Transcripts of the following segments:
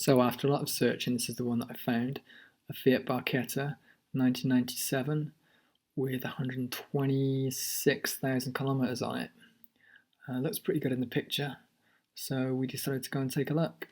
So after a lot of searching, this is the one that I found, a Fiat Barchetta 1997 with 126,000 kilometers on it. Looks pretty good in the picture, so we decided to go and take a look.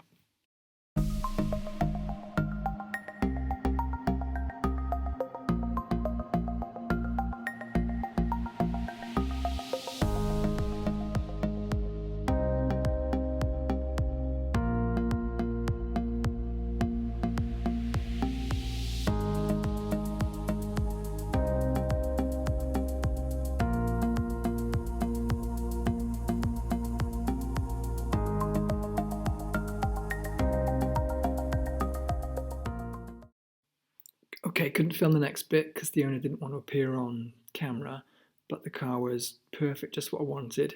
Okay, couldn't film the next bit because the owner didn't want to appear on camera, but the car was perfect, just what I wanted.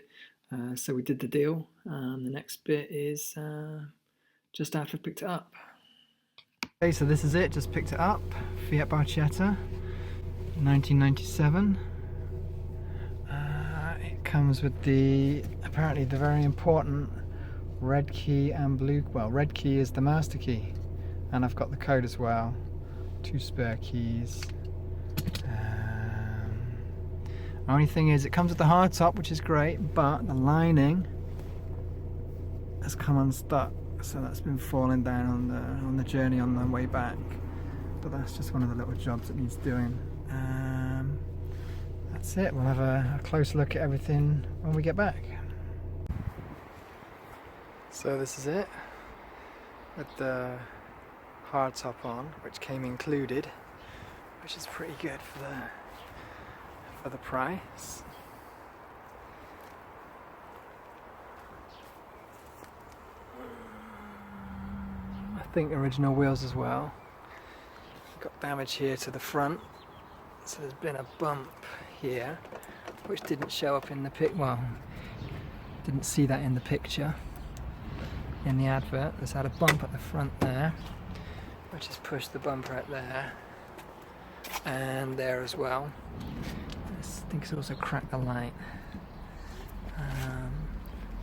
So we did the deal. The next bit is just after I picked it up. Okay, so this is it, just picked it up. Fiat Barchetta 1997. It comes with apparently the very important red key and blue, well, red key is the master key, and I've got the code as well. 2 spare keys. Only thing is, it comes with the hardtop, which is great, but the lining has come unstuck, so that's been falling down on the journey on the way back. But that's just one of the little jobs that needs doing. That's it. We'll have a close look at everything when we get back. So this is it, with the hardtop on, which came included, which is pretty good for the price. I think original wheels as well. Got damage here to the front, so there's been a bump here, which didn't show up in the didn't see that in the picture. In the advert, there's had a bump at the front there, which has pushed the bumper out there and there as well. I think it's also cracked the light.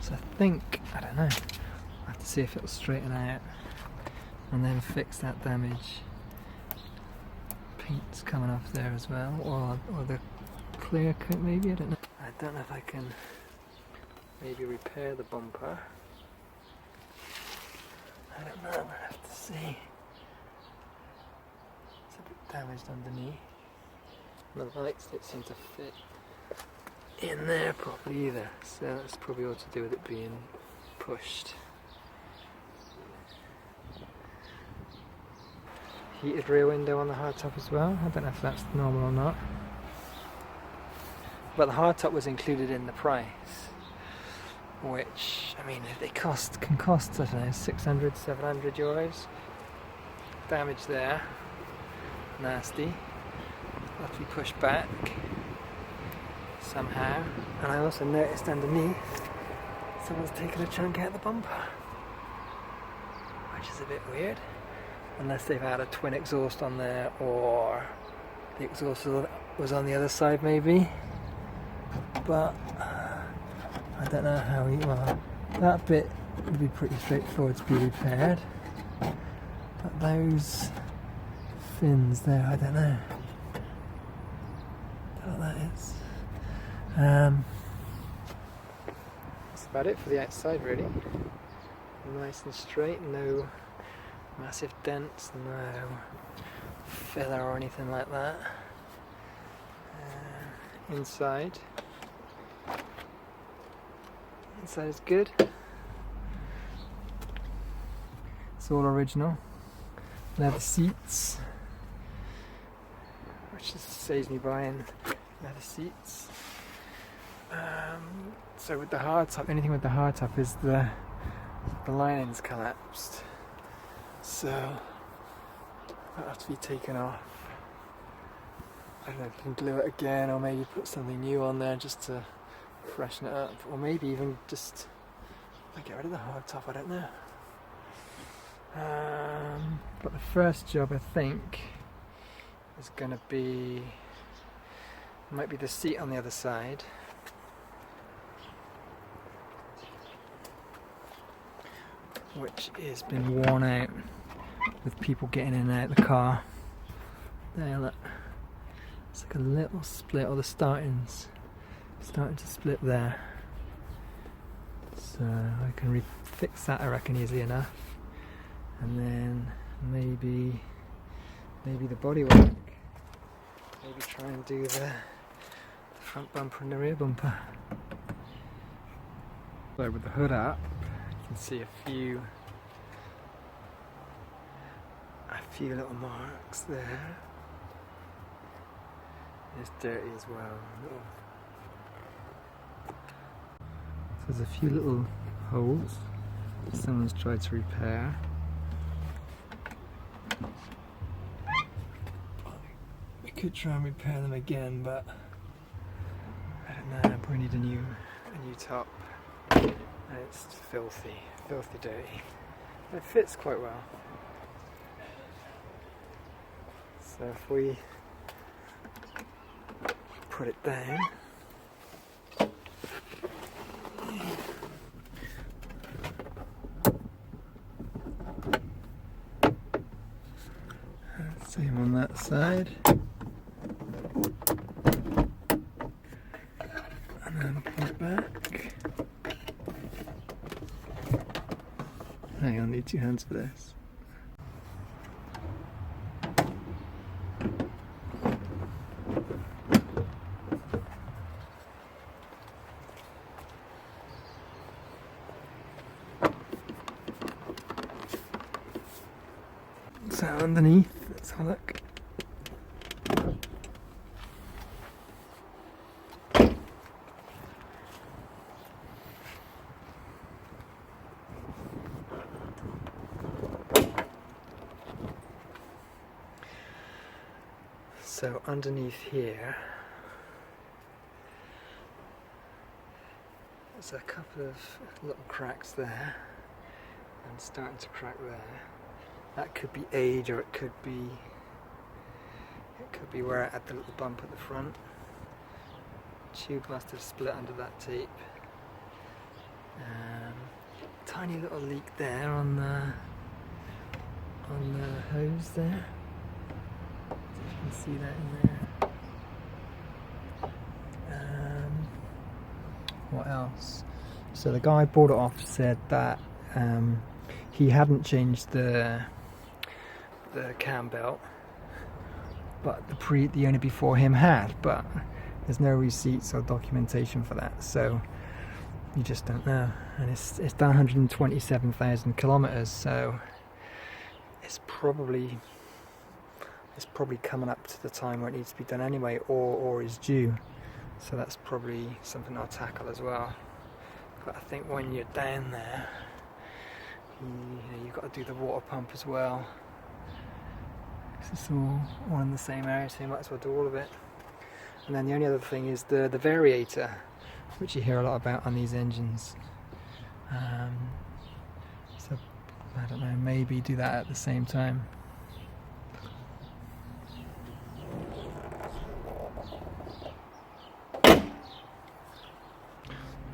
So I think, I don't know, I'll have to see if it'll straighten out and then fix that damage. Paint's coming off there as well, or the clear coat maybe, I don't know. I don't know if I can maybe repair the bumper. I don't know, I'll have to see. It's a bit damaged underneath. The lights don't seem to fit in there properly either, so that's probably all to do with it being pushed. Heated rear window on the hardtop as well. I don't know if that's normal or not. But the hardtop was included in the price, which, I mean, they can cost, I don't know, 600, 700 euros. Damage there. Nasty. Have to be pushed back somehow. And I also noticed underneath someone's taken a chunk out of the bumper, which is a bit weird, unless they've had a twin exhaust on there, or the exhaust was on the other side maybe. But I don't know how well, that bit would be pretty straightforward to be repaired, but those fins there, I don't know what that is. That's about it for the outside really. Nice and straight, no massive dents, no filler or anything like that. Inside is good. It's all original. Leather seats, which just saves me buying leather seats. So with the hardtop, anything with the hardtop is the lining's collapsed, so that'll have to be taken off. I don't know if you can glue it again, or maybe put something new on there just to freshen it up, or maybe even just get rid of the hardtop, I don't know. But the first job, I think, is going to be, might be the seat on the other side. which has been worn out with people getting in and out of the car. There, look. It's like a little split, or the starting to split there. So I can fix that, I reckon, easily enough. And then maybe the bodywork. Maybe try and do the front bumper and the rear bumper. So with the hood up, you can see a few little marks there. It's dirty as well. So there's a few little holes someone's tried to repair. We could try and repair them again, but I don't know, I probably need a new top. It's filthy dirty. It fits quite well. So if we put it down, same on that side, and then pull it back. Hang on, I need 2 hands for this. So underneath, let's have a look. So underneath here, there's a couple of little cracks there, and starting to crack there. That could be age, or it could be where I had the little bump at the front. Tube must have split under that tape. Tiny little leak there on the hose there. You can see that in there. What else? So the guy bought it off said that he hadn't changed the cam belt, but the owner before him had, but there's no receipts or documentation for that, so you just don't know. And it's done 127,000 kilometers, so it's probably coming up to the time where it needs to be done anyway, or is due. So that's probably something I'll tackle as well. But I think when you're down there, you've got to do the water pump as well. It's all in the same area, so you might as well do all of it. And then the only other thing is the variator, which you hear a lot about on these engines. So I don't know, maybe do that at the same time.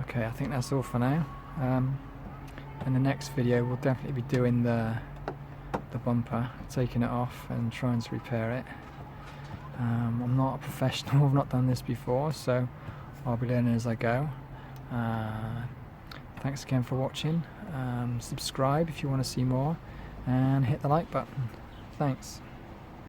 Okay, I think that's all for now. In the next video we'll definitely be doing the bumper, taking it off and trying to repair it. I'm not a professional, I've not done this before, so I'll be learning as I go. Thanks again for watching. Subscribe if you want to see more, and hit the like button. Thanks.